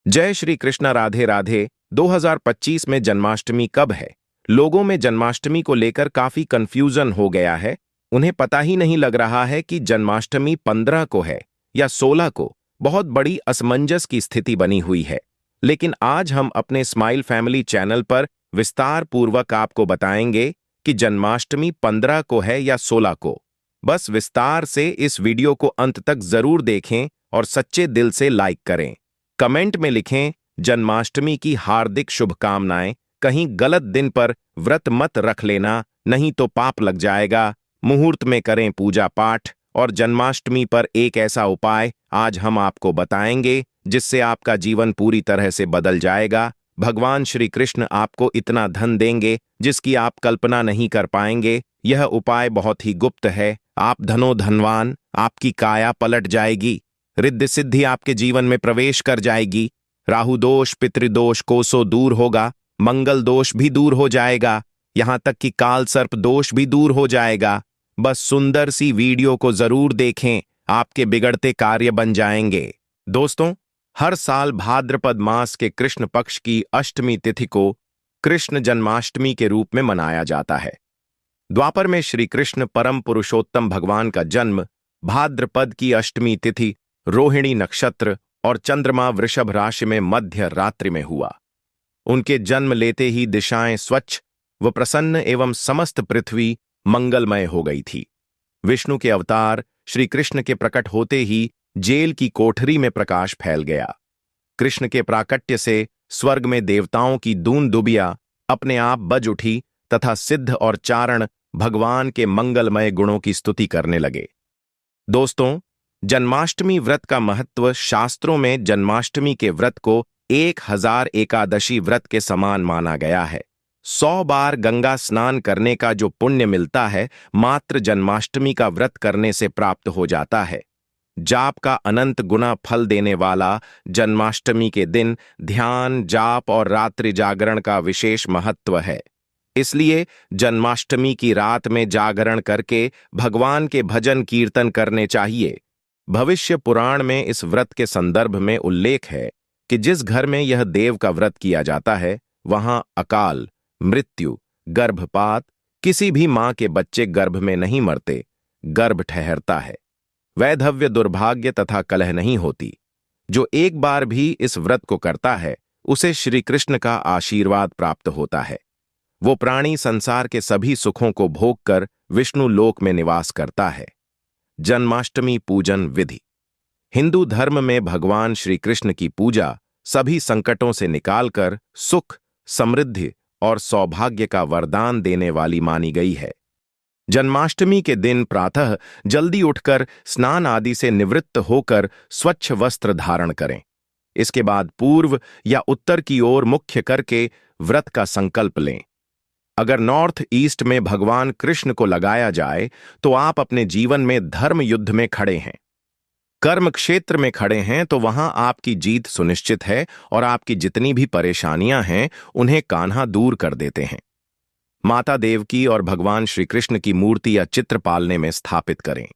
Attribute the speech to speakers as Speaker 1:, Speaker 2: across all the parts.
Speaker 1: जय श्री कृष्ण। राधे राधे। 2025 में जन्माष्टमी कब है? लोगों में जन्माष्टमी को लेकर काफी कंफ्यूजन हो गया है। उन्हें पता ही नहीं लग रहा है कि जन्माष्टमी 15 को है या 16 को। बहुत बड़ी असमंजस की स्थिति बनी हुई है। लेकिन आज हम अपने स्माइल फैमिली चैनल पर विस्तार पूर्वक आपको बताएंगे कि जन्माष्टमी 15 को है या 16 को। बस विस्तार से इस वीडियो को अंत तक जरूर देखें और सच्चे दिल से लाइक करें। कमेंट में लिखें जन्माष्टमी की हार्दिक शुभकामनाएं। कहीं गलत दिन पर व्रत मत रख लेना, नहीं तो पाप लग जाएगा। मुहूर्त में करें पूजा पाठ। और जन्माष्टमी पर एक ऐसा उपाय आज हम आपको बताएंगे जिससे आपका जीवन पूरी तरह से बदल जाएगा। भगवान श्री कृष्ण आपको इतना धन देंगे जिसकी आप कल्पना नहीं कर पाएंगे। यह उपाय बहुत ही गुप्त है। आप धनो धनवान, आपकी काया पलट जाएगी। रिद्धि सिद्धि आपके जीवन में प्रवेश कर जाएगी। राहु दोष पितृदोष कोसों दूर होगा। मंगल दोष भी दूर हो जाएगा। यहां तक कि काल सर्प दोष भी दूर हो जाएगा। बस सुंदर सी वीडियो को जरूर देखें, आपके बिगड़ते कार्य बन जाएंगे। दोस्तों, हर साल भाद्रपद मास के कृष्ण पक्ष की अष्टमी तिथि को कृष्ण जन्माष्टमी के रूप में मनाया जाता है। द्वापर में श्री कृष्ण परम पुरुषोत्तम भगवान का जन्म भाद्रपद की अष्टमी तिथि रोहिणी नक्षत्र और चंद्रमा वृषभ राशि में मध्य रात्रि में हुआ। उनके जन्म लेते ही दिशाएं स्वच्छ व प्रसन्न एवं समस्त पृथ्वी मंगलमय हो गई थी। विष्णु के अवतार श्री कृष्ण के प्रकट होते ही जेल की कोठरी में प्रकाश फैल गया। कृष्ण के प्राकट्य से स्वर्ग में देवताओं की दून दुबिया अपने आप बज उठी तथा सिद्ध और चारण भगवान के मंगलमय गुणों की स्तुति करने लगे। दोस्तों, जन्माष्टमी व्रत का महत्व शास्त्रों में जन्माष्टमी के व्रत को 1000 एकादशी व्रत के समान माना गया है। 100 बार गंगा स्नान करने का जो पुण्य मिलता है, मात्र जन्माष्टमी का व्रत करने से प्राप्त हो जाता है। जाप का अनंत गुना फल देने वाला जन्माष्टमी के दिन ध्यान, जाप और रात्रि जागरण का विशेष महत्व है। इसलिए जन्माष्टमी की रात में जागरण करके भगवान के भजन कीर्तन करने चाहिए। भविष्य पुराण में इस व्रत के संदर्भ में उल्लेख है कि जिस घर में यह देव का व्रत किया जाता है, वहां अकाल, मृत्यु, गर्भपात, किसी भी मां के बच्चे गर्भ में नहीं मरते, गर्भ ठहरता है। वैधव्य, दुर्भाग्य तथा कलह नहीं होती। जो एक बार भी इस व्रत को करता है, उसे श्री कृष्ण का आशीर्वाद प्राप्त होता है। वो प्राणी संसार के सभी सुखों को भोग कर विष्णु लोक में निवास करता है। जन्माष्टमी पूजन विधि। हिंदू धर्म में भगवान श्री कृष्ण की पूजा सभी संकटों से निकालकर सुख, समृद्धि और सौभाग्य का वरदान देने वाली मानी गई है। जन्माष्टमी के दिन प्रातः जल्दी उठकर स्नान आदि से निवृत्त होकर स्वच्छ वस्त्र धारण करें। इसके बाद पूर्व या उत्तर की ओर मुख्य करके व्रत का संकल्प लें। अगर नॉर्थ ईस्ट में भगवान कृष्ण को लगाया जाए तो आप अपने जीवन में धर्म युद्ध में खड़े हैं, कर्म क्षेत्र में खड़े हैं, तो वहां आपकी जीत सुनिश्चित है और आपकी जितनी भी परेशानियां हैं उन्हें कान्हा दूर कर देते हैं। माता देवकी और भगवान श्री कृष्ण की मूर्ति या चित्र पालने में स्थापित करें।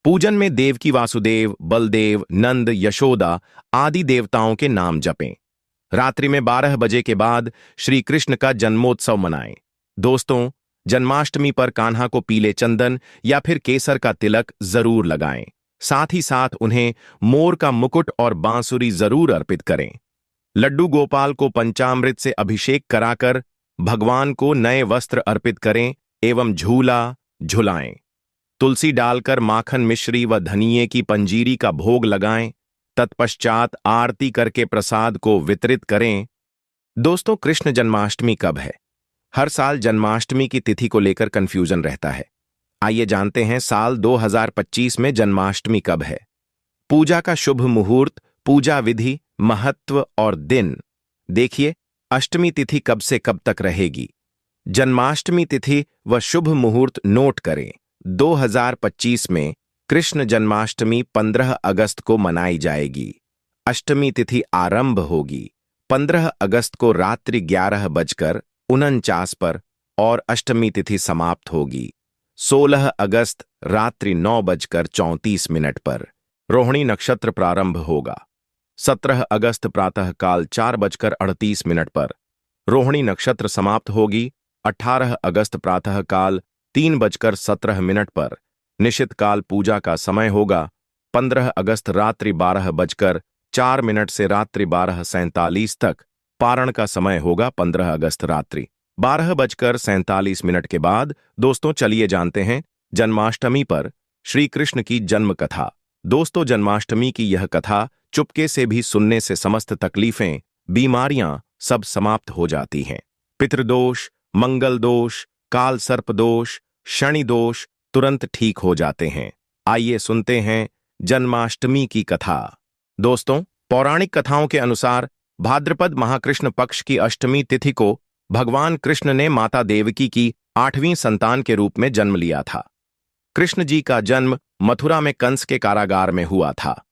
Speaker 1: पूजन में देवकी वासुदेव, बलदेव, नंद, यशोदा आदि देवताओं के नाम जपें। रात्रि में 12 बजे के बाद श्री कृष्ण का जन्मोत्सव मनाएं। दोस्तों, जन्माष्टमी पर कान्हा को पीले चंदन या फिर केसर का तिलक जरूर लगाएं। साथ ही साथ उन्हें मोर का मुकुट और बांसुरी जरूर अर्पित करें। लड्डू गोपाल को पंचामृत से अभिषेक कराकर भगवान को नए वस्त्र अर्पित करें एवं झूला झुलाएं। तुलसी डालकर माखन मिश्री व धनिये की पंजीरी का भोग लगाएं। तत्पश्चात आरती करके प्रसाद को वितरित करें। दोस्तों, कृष्ण जन्माष्टमी कब है? हर साल जन्माष्टमी की तिथि को लेकर कंफ्यूजन रहता है। आइए जानते हैं साल 2025 में जन्माष्टमी कब है। पूजा का शुभ मुहूर्त, पूजा विधि, महत्व और दिन। देखिए, अष्टमी तिथि कब से कब तक रहेगी। जन्माष्टमी तिथि व शुभ मुहूर्त नोट करें। 2025 में कृष्ण जन्माष्टमी 15 अगस्त को मनाई जाएगी। अष्टमी तिथि आरंभ होगी 15 अगस्त को रात्रि 11:49 पर और अष्टमी तिथि समाप्त होगी 16 अगस्त रात्रि 9:34 पर। रोहिणी नक्षत्र प्रारंभ होगा। 17 अगस्त प्रातःकाल 4:38 पर। रोहिणी नक्षत्र समाप्त होगी 18 अगस्त प्रातःकाल 3:17 पर। निशित काल पूजा का समय होगा 15 अगस्त रात्रि 12:04 से रात्रि 12:47 तक। पारण का समय होगा 15 अगस्त रात्रि 12:47 के बाद। दोस्तों चलिए जानते हैं जन्माष्टमी पर श्री कृष्ण की जन्म कथा। दोस्तों जन्माष्टमी की यह कथा चुपके से भी सुनने से समस्त तकलीफें, बीमारियां सब समाप्त हो जाती हैं। पितृदोष, मंगल दोष, काल सर्प दोष, शनि दोष तुरंत ठीक हो जाते हैं। आइए सुनते हैं जन्माष्टमी की कथा। दोस्तों पौराणिक कथाओं के अनुसार भाद्रपद महाकृष्ण पक्ष की अष्टमी तिथि को भगवान कृष्ण ने माता देवकी की 8वीं संतान के रूप में जन्म लिया था। कृष्ण जी का जन्म मथुरा में कंस के कारागार में हुआ था।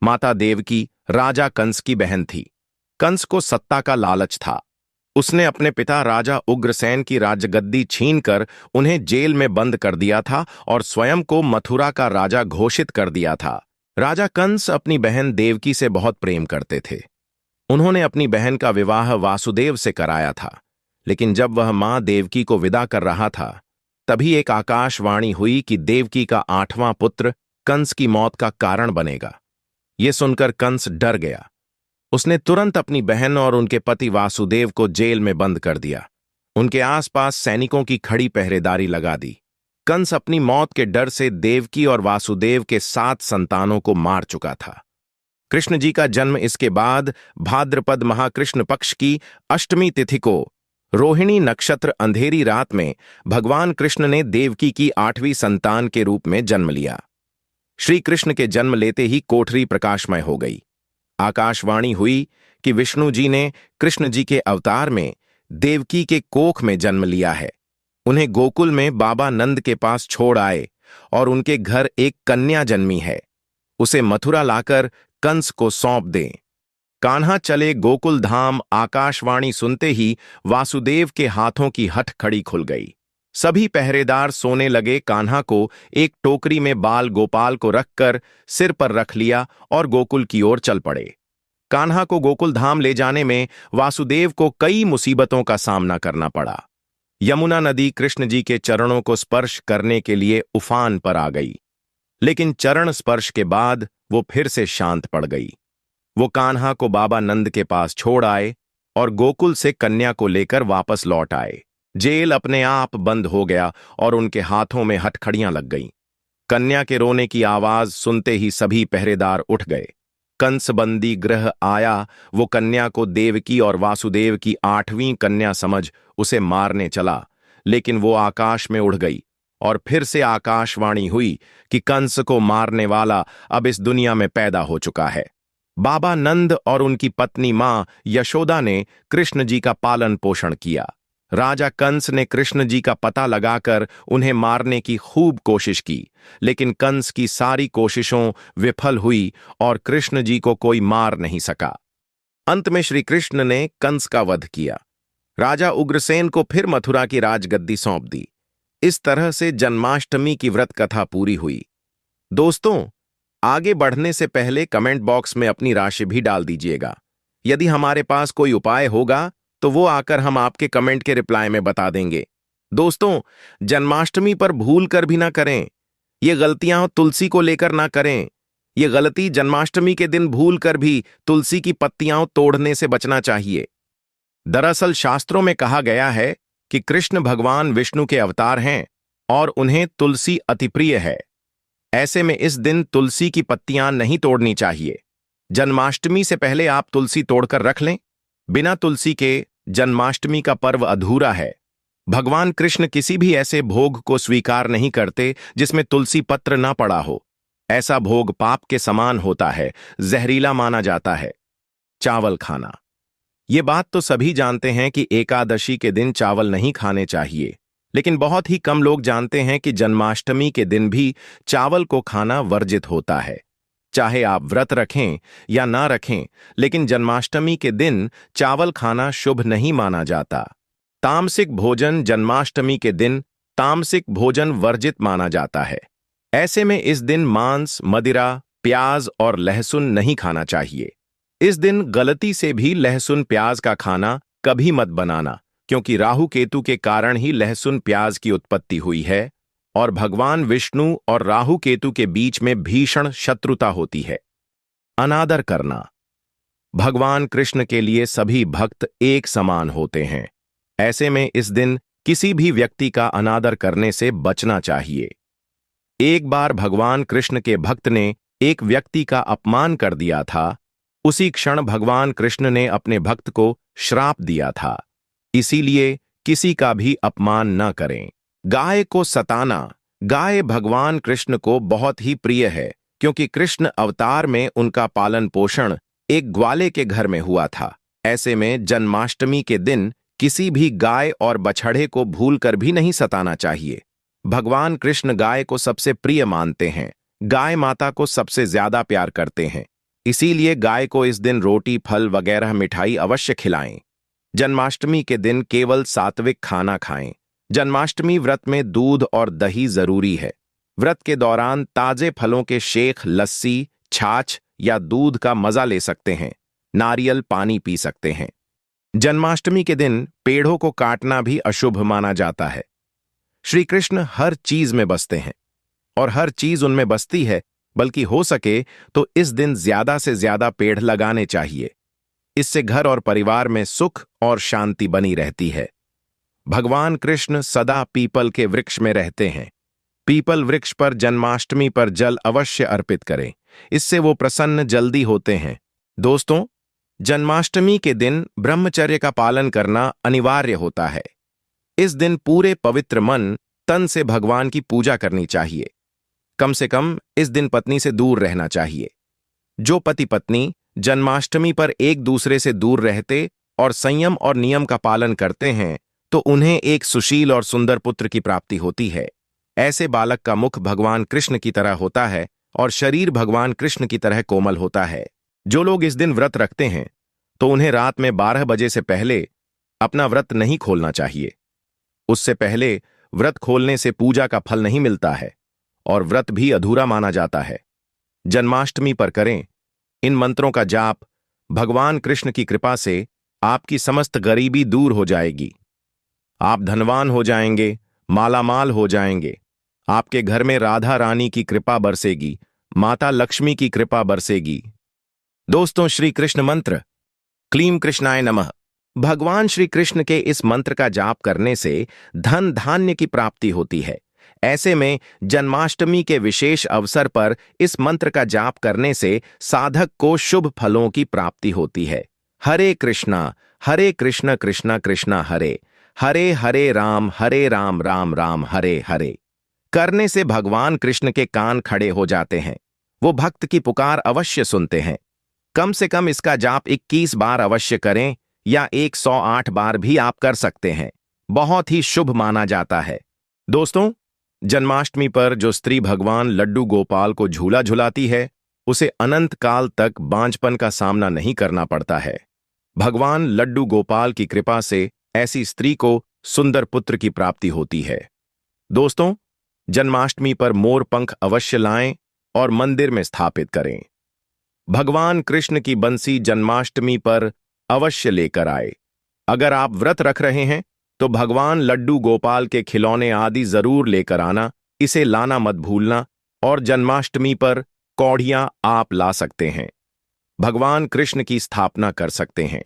Speaker 1: माता देवकी राजा कंस की बहन थी। कंस को सत्ता का लालच था। उसने अपने पिता राजा उग्रसेन की राजगद्दी छीनकर उन्हें जेल में बंद कर दिया था और स्वयं को मथुरा का राजा घोषित कर दिया था। राजा कंस अपनी बहन देवकी से बहुत प्रेम करते थे। उन्होंने अपनी बहन का विवाह वासुदेव से कराया था। लेकिन जब वह मां देवकी को विदा कर रहा था, तभी एक आकाशवाणी हुई कि देवकी का 8वां पुत्र कंस की मौत का कारण बनेगा। यह सुनकर कंस डर गया। उसने तुरंत अपनी बहन और उनके पति वासुदेव को जेल में बंद कर दिया। उनके आसपास सैनिकों की खड़ी पहरेदारी लगा दी। कंस अपनी मौत के डर से देवकी और वासुदेव के 7 संतानों को मार चुका था। कृष्ण जी का जन्म इसके बाद भाद्रपद महाकृष्ण पक्ष की अष्टमी तिथि को रोहिणी नक्षत्र अंधेरी रात में भगवान कृष्ण ने देवकी की 8वीं संतान के रूप में जन्म लिया। श्री कृष्ण के जन्म लेते ही कोठरी प्रकाशमय हो गई। आकाशवाणी हुई कि विष्णु जी ने कृष्ण जी के अवतार में देवकी के कोख में जन्म लिया है। उन्हें गोकुल में बाबा नंद के पास छोड़ आए और उनके घर एक कन्या जन्मी है। उसे मथुरा लाकर कंस को सौंप दें। कान्हा चले गोकुल धाम। आकाशवाणी सुनते ही वासुदेव के हाथों की हठ खड़ी खुल गई। सभी पहरेदार सोने लगे। कान्हा को एक टोकरी में बाल गोपाल को रखकर सिर पर रख लिया और गोकुल की ओर चल पड़े। कान्हा को गोकुल धाम ले जाने में वासुदेव को कई मुसीबतों का सामना करना पड़ा। यमुना नदी कृष्ण जी के चरणों को स्पर्श करने के लिए उफान पर आ गई, लेकिन चरण स्पर्श के बाद वो फिर से शांत पड़ गई। वो कान्हा को बाबा नंद के पास छोड़ आए और गोकुल से कन्या को लेकर वापस लौट आए। जेल अपने आप बंद हो गया और उनके हाथों में हथकड़ियां लग गईं। कन्या के रोने की आवाज सुनते ही सभी पहरेदार उठ गए। कंस बंदी गृह आया। वो कन्या को देवकी और वासुदेव की 8वीं कन्या समझ उसे मारने चला, लेकिन वो आकाश में उड़ गई और फिर से आकाशवाणी हुई कि कंस को मारने वाला अब इस दुनिया में पैदा हो चुका है। बाबा नंद और उनकी पत्नी मां यशोदा ने कृष्ण जी का पालन पोषण किया। राजा कंस ने कृष्ण जी का पता लगाकर उन्हें मारने की खूब कोशिश की, लेकिन कंस की सारी कोशिशों विफल हुई और कृष्ण जी को कोई मार नहीं सका। अंत में श्री कृष्ण ने कंस का वध किया। राजा उग्रसेन को फिर मथुरा की राजगद्दी सौंप दी। इस तरह से जन्माष्टमी की व्रत कथा पूरी हुई। दोस्तों आगे बढ़ने से पहले कमेंट बॉक्स में अपनी राशि भी डाल दीजिएगा। यदि हमारे पास कोई उपाय होगा तो वो आकर हम आपके कमेंट के रिप्लाई में बता देंगे। दोस्तों जन्माष्टमी पर भूल कर भी ना करें। ये गलतियां तुलसी को लेकर ना करें। ये गलती जन्माष्टमी के दिन भूल कर भी तुलसी की पत्तियां तोड़ने से बचना चाहिए। दरअसल शास्त्रों में कहा गया है कि कृष्ण भगवान विष्णु के अवतार हैं और उन्हें तुलसी अति प्रिय है। ऐसे में इस दिन तुलसी की पत्तियां नहीं तोड़नी चाहिए। जन्माष्टमी से पहले आप तुलसी तोड़कर रख लें। बिना तुलसी के जन्माष्टमी का पर्व अधूरा है। भगवान कृष्ण किसी भी ऐसे भोग को स्वीकार नहीं करते जिसमें तुलसी पत्र ना पड़ा हो। ऐसा भोग पाप के समान होता है, जहरीला माना जाता है। चावल खाना, ये बात तो सभी जानते हैं कि एकादशी के दिन चावल नहीं खाने चाहिए, लेकिन बहुत ही कम लोग जानते हैं कि जन्माष्टमी के दिन भी चावल को खाना वर्जित होता है। चाहे आप व्रत रखें या ना रखें, लेकिन जन्माष्टमी के दिन चावल खाना शुभ नहीं माना जाता। तामसिक भोजन जन्माष्टमी के दिन तामसिक भोजन वर्जित माना जाता है। ऐसे में इस दिन मांस, मदिरा, प्याज और लहसुन नहीं खाना चाहिए। इस दिन गलती से भी लहसुन प्याज का खाना कभी मत बनाना, क्योंकि राहु केतु के कारण ही लहसुन प्याज की उत्पत्ति हुई है और भगवान विष्णु और राहु केतु के बीच में भीषण शत्रुता होती है। अनादर करना। भगवान कृष्ण के लिए सभी भक्त एक समान होते हैं। ऐसे में इस दिन किसी भी व्यक्ति का अनादर करने से बचना चाहिए। एक बार भगवान कृष्ण के भक्त ने एक व्यक्ति का अपमान कर दिया था। उसी क्षण भगवान कृष्ण ने अपने भक्त को श्राप दिया था। इसीलिए किसी का भी अपमान न करें। गाय को सताना। गाय भगवान कृष्ण को बहुत ही प्रिय है, क्योंकि कृष्ण अवतार में उनका पालन पोषण एक ग्वाले के घर में हुआ था। ऐसे में जन्माष्टमी के दिन किसी भी गाय और बछड़े को भूलकर भी नहीं सताना चाहिए। भगवान कृष्ण गाय को सबसे प्रिय मानते हैं। गाय माता को सबसे ज्यादा प्यार करते हैं। इसीलिए गाय को इस दिन रोटी, फल वगैरह मिठाई अवश्य खिलाएं। जन्माष्टमी के दिन केवल सात्विक खाना खाएं। जन्माष्टमी व्रत में दूध और दही जरूरी है। व्रत के दौरान ताजे फलों के शेक, लस्सी, छाछ या दूध का मजा ले सकते हैं। नारियल पानी पी सकते हैं। जन्माष्टमी के दिन पेड़ों को काटना भी अशुभ माना जाता है। श्री कृष्ण हर चीज में बसते हैं और हर चीज उनमें बसती है, बल्कि हो सके तो इस दिन ज्यादा से ज्यादा पेड़ लगाने चाहिए। इससे घर और परिवार में सुख और शांति बनी रहती है। भगवान कृष्ण सदा पीपल के वृक्ष में रहते हैं। पीपल वृक्ष पर जन्माष्टमी पर जल अवश्य अर्पित करें। इससे वो प्रसन्न जल्दी होते हैं। दोस्तों, जन्माष्टमी के दिन ब्रह्मचर्य का पालन करना अनिवार्य होता है। इस दिन पूरे पवित्र मन, तन से भगवान की पूजा करनी चाहिए। कम से कम इस दिन पत्नी से दूर रहना चाहिए। जो पति पत्नी जन्माष्टमी पर एक दूसरे से दूर रहते और संयम और नियम का पालन करते हैं, तो उन्हें एक सुशील और सुंदर पुत्र की प्राप्ति होती है। ऐसे बालक का मुख भगवान कृष्ण की तरह होता है और शरीर भगवान कृष्ण की तरह कोमल होता है। जो लोग इस दिन व्रत रखते हैं, तो उन्हें रात में 12 बजे से पहले अपना व्रत नहीं खोलना चाहिए। उससे पहले व्रत खोलने से पूजा का फल नहीं मिलता है और व्रत भी अधूरा माना जाता है। जन्माष्टमी पर करें इन मंत्रों का जाप। भगवान कृष्ण की कृपा से आपकी समस्त गरीबी दूर हो जाएगी। आप धनवान हो जाएंगे, मालामाल हो जाएंगे। आपके घर में राधा रानी की कृपा बरसेगी, माता लक्ष्मी की कृपा बरसेगी। दोस्तों, श्री कृष्ण मंत्र क्लीं कृष्णाय नमः। भगवान श्री कृष्ण के इस मंत्र का जाप करने से धन धान्य की प्राप्ति होती है। ऐसे में जन्माष्टमी के विशेष अवसर पर इस मंत्र का जाप करने से साधक को शुभ फलों की प्राप्ति होती है। हरे कृष्णा कृष्णा कृष्णा हरे, हरे हरे राम राम राम हरे हरे करने से भगवान कृष्ण के कान खड़े हो जाते हैं। वो भक्त की पुकार अवश्य सुनते हैं। कम से कम इसका जाप 21 बार अवश्य करें या 108 बार भी आप कर सकते हैं। बहुत ही शुभ माना जाता है। दोस्तों, जन्माष्टमी पर जो स्त्री भगवान लड्डू गोपाल को झूला झुलाती है, उसे अनंत काल तक बांझपन का सामना नहीं करना पड़ता है। भगवान लड्डू गोपाल की कृपा से ऐसी स्त्री को सुंदर पुत्र की प्राप्ति होती है। दोस्तों, जन्माष्टमी पर मोर पंख अवश्य लाएं और मंदिर में स्थापित करें। भगवान कृष्ण की बंसी जन्माष्टमी पर अवश्य लेकर आए। अगर आप व्रत रख रहे हैं तो भगवान लड्डू गोपाल के खिलौने आदि जरूर लेकर आना। इसे लाना मत भूलना। और जन्माष्टमी पर कौड़ियां आप ला सकते हैं। भगवान कृष्ण की स्थापना कर सकते हैं।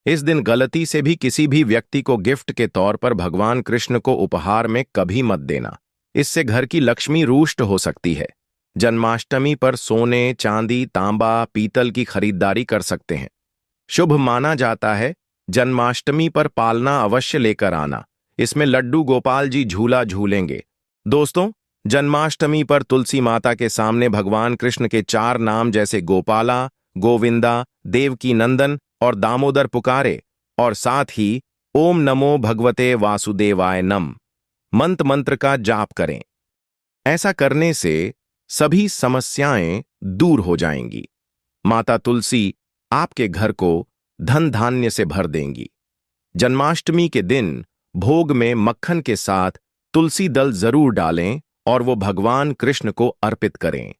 Speaker 1: इस दिन गलती से भी किसी भी व्यक्ति को गिफ्ट के तौर पर भगवान कृष्ण को उपहार में कभी मत देना। इससे घर की लक्ष्मी रुष्ट हो सकती है। जन्माष्टमी पर सोने, चांदी, तांबा, पीतल की खरीदारी कर सकते हैं। शुभ माना जाता है। जन्माष्टमी पर पालना अवश्य लेकर आना। इसमें लड्डू गोपाल जी झूला झूलेंगे। दोस्तों, जन्माष्टमी पर तुलसी माता के सामने भगवान कृष्ण के 4 नाम जैसे गोपाला, गोविंदा, देवकी नंदन और दामोदर पुकारे और साथ ही ओम नमो भगवते वासुदेवाय नम मंत्र का जाप करें। ऐसा करने से सभी समस्याएं दूर हो जाएंगी। माता तुलसी आपके घर को धन धान्य से भर देंगी। जन्माष्टमी के दिन भोग में मक्खन के साथ तुलसी दल जरूर डालें और वो भगवान कृष्ण को अर्पित करें।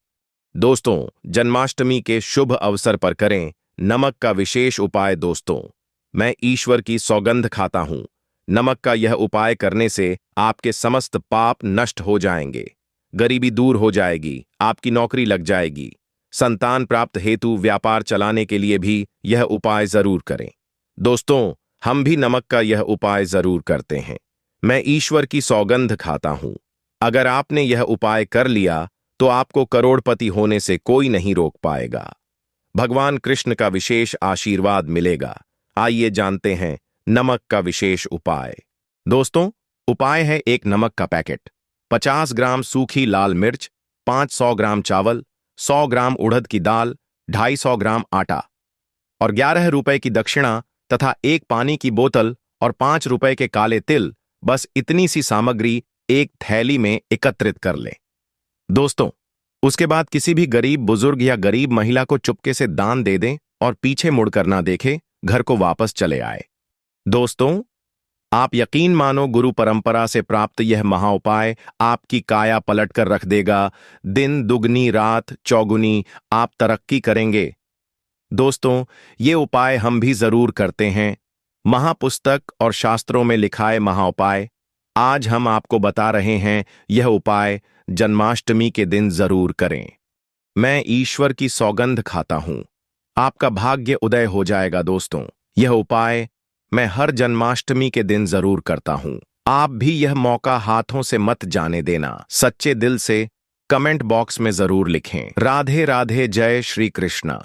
Speaker 1: दोस्तों, जन्माष्टमी के शुभ अवसर पर करें नमक का विशेष उपाय। दोस्तों, मैं ईश्वर की सौगंध खाता हूं, नमक का यह उपाय करने से आपके समस्त पाप नष्ट हो जाएंगे, गरीबी दूर हो जाएगी, आपकी नौकरी लग जाएगी, संतान प्राप्त हेतु व्यापार चलाने के लिए भी यह उपाय जरूर करें। दोस्तों, हम भी नमक का यह उपाय जरूर करते हैं। मैं ईश्वर की सौगंध खाता हूं, अगर आपने यह उपाय कर लिया तो आपको करोड़पति होने से कोई नहीं रोक पाएगा। भगवान कृष्ण का विशेष आशीर्वाद मिलेगा। आइए जानते हैं नमक का विशेष उपाय। दोस्तों, उपाय है एक नमक का पैकेट, 50 ग्राम सूखी लाल मिर्च, 500 ग्राम चावल, 100 ग्राम उड़द की दाल, 250 ग्राम आटा और 11 रुपए की दक्षिणा तथा एक पानी की बोतल और 5 रुपए के काले तिल। बस इतनी सी सामग्री एक थैली में एकत्रित कर लें। दोस्तों, उसके बाद किसी भी गरीब बुजुर्ग या गरीब महिला को चुपके से दान दे दें और पीछे मुड़कर ना देखे, घर को वापस चले आए। दोस्तों, आप यकीन मानो, गुरु परंपरा से प्राप्त यह महाउपाय आपकी काया पलट कर रख देगा। दिन दुगनी रात चौगुनी आप तरक्की करेंगे। दोस्तों, ये उपाय हम भी जरूर करते हैं। महापुस्तक और शास्त्रों में लिखाए महाउपाय आज हम आपको बता रहे हैं। यह उपाय जन्माष्टमी के दिन जरूर करें। मैं ईश्वर की सौगंध खाता हूं, आपका भाग्य उदय हो जाएगा। दोस्तों, यह उपाय मैं हर जन्माष्टमी के दिन जरूर करता हूं। आप भी यह मौका हाथों से मत जाने देना। सच्चे दिल से कमेंट बॉक्स में जरूर लिखें। राधे राधे, जय श्री कृष्णा।